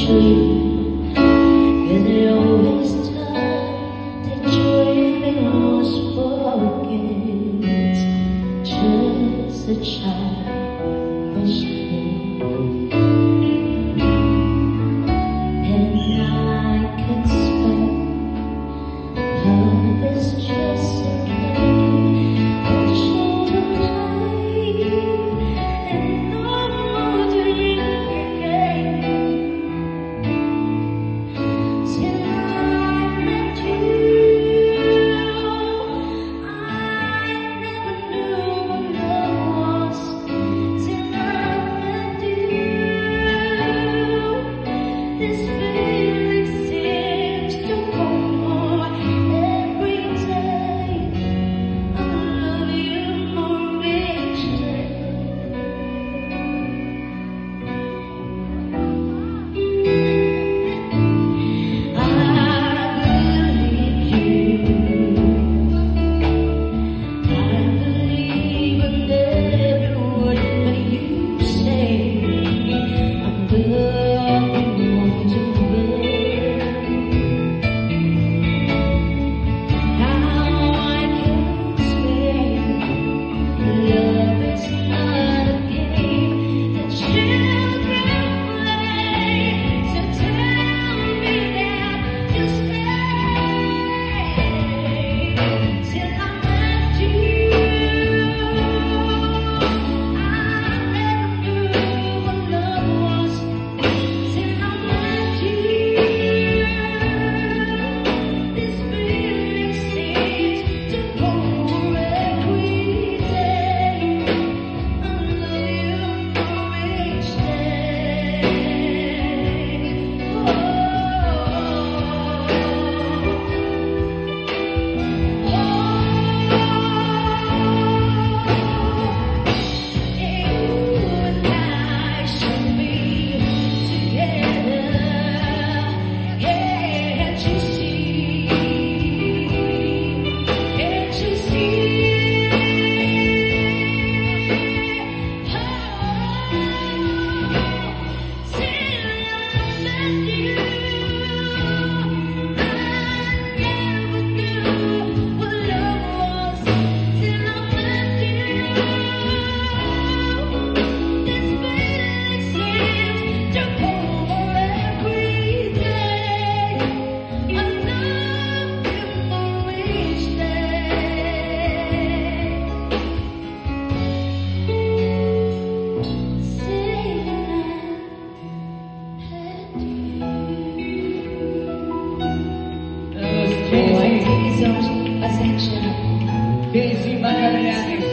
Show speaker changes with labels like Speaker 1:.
Speaker 1: dream. Is it always time that dreaming was forgets? Just a childish thing, and I can spell love is just a game of children playing, and no more dreaming. Till I met you, I never knew what love was. Till I met you, this feeling seems to grow more every day. I love you more each day. I believe you. I believe in every word that you say. I'm going to win. Now I can explain. Love is not a game that children play. So tell me that you'll stay till I met you. I never knew what love was till I met you. This feeling seems to grow every day. I love you more each day. You and I should be together. Can't you see? Can't you see? Till I met you, I never knew what love was. Till I met you, this feeling seems to grow every day. I love you more each day. Thank you so much, Pasensya.
Speaker 2: Casey Magallanes.